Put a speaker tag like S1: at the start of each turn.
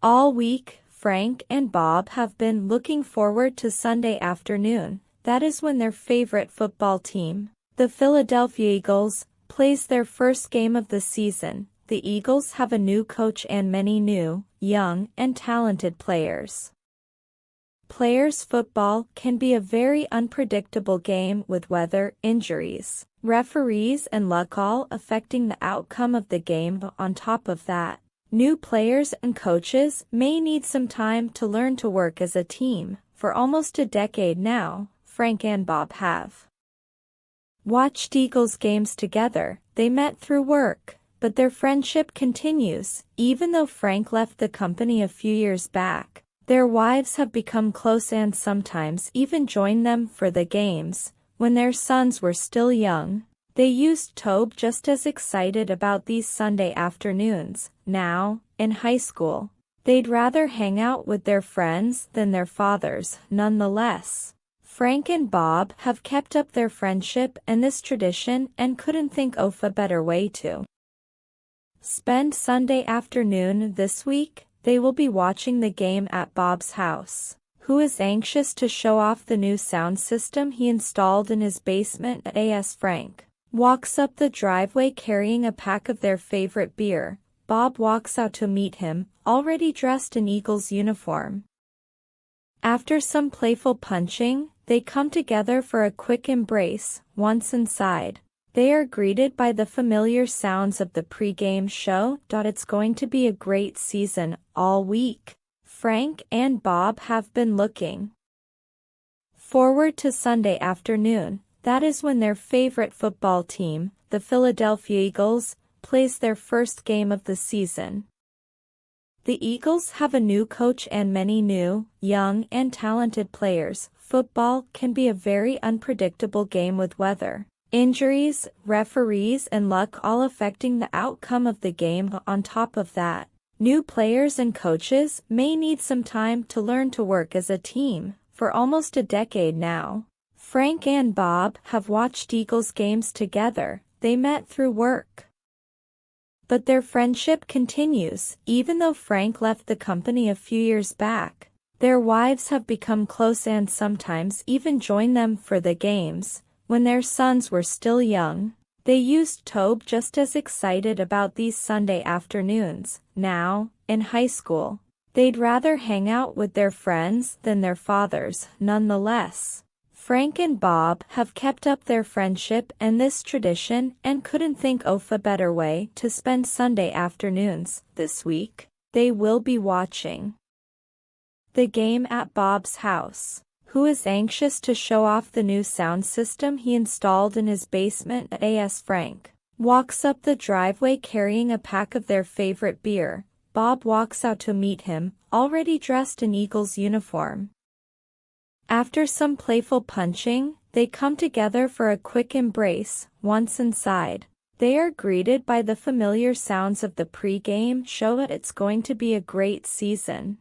S1: All week, Frank and Bob have been looking forward to Sunday afternoon. That is when their favorite football team, the Philadelphia Eagles, plays their first game of the season. The Eagles have a new coach and many new, young, and talented players. Players' football can be a very unpredictable game with weather, injuries, referees, and luck all affecting the outcome of the game. On top of that, new players and coaches may need some time to learn to work as a team. For almost a decade now, Frank and Bob have watched Eagles games together. They met through work, but their friendship continues. Even though Frank left the company a few years back, their wives have become close and sometimes even join them for the games. When their sons were still young, they used to be just as excited about these Sunday afternoons. Now, in high school, they'd rather hang out with their friends than their fathers. Nonetheless, Frank and Bob have kept up their friendship and this tradition and couldn't think of a better way to spend Sunday afternoon this week. They will be watching the game at Bob's house, who is anxious to show off the new sound system he installed in his basement. As Frank walks up the driveway carrying a pack of their favorite beer, Bob walks out to meet him, already dressed in Eagles uniform. After some playful punching, they come together for a quick embrace. Once inside, they are greeted by the familiar sounds of the pre-game show. It's going to be a great season. All week, Frank and Bob have been looking forward to Sunday afternoon. That is when their favorite football team, the Philadelphia Eagles, plays their first game of the season. The Eagles have a new coach and many new, young, and talented players. Football can be a very unpredictable game with weather, injuries, referees, and luck all affecting the outcome of the game. On top of that, new players and coaches may need some time to learn to work as a team. For almost a decade now, Frank and Bob have watched Eagles games together. They met through work, but their friendship continues. Even though Frank left the company a few years back, their wives have become close and sometimes even join them for the games. When their sons were still young, they used to be just as excited about these Sunday afternoons. Now, in high school, they'd rather hang out with their friends than their fathers. Nonetheless, Frank and Bob have kept up their friendship and this tradition and couldn't think of a better way to spend Sunday afternoons. This week, they will be watching the game at Bob's house, who is anxious to show off the new sound system he installed in his basement. As Frank walks up the driveway carrying a pack of their favorite beer, Bob walks out to meet him, already dressed in Eagles uniform. After some playful punching, they come together for a quick embrace. Once inside, they are greeted by the familiar sounds of the pre-game show. It's going to be a great season.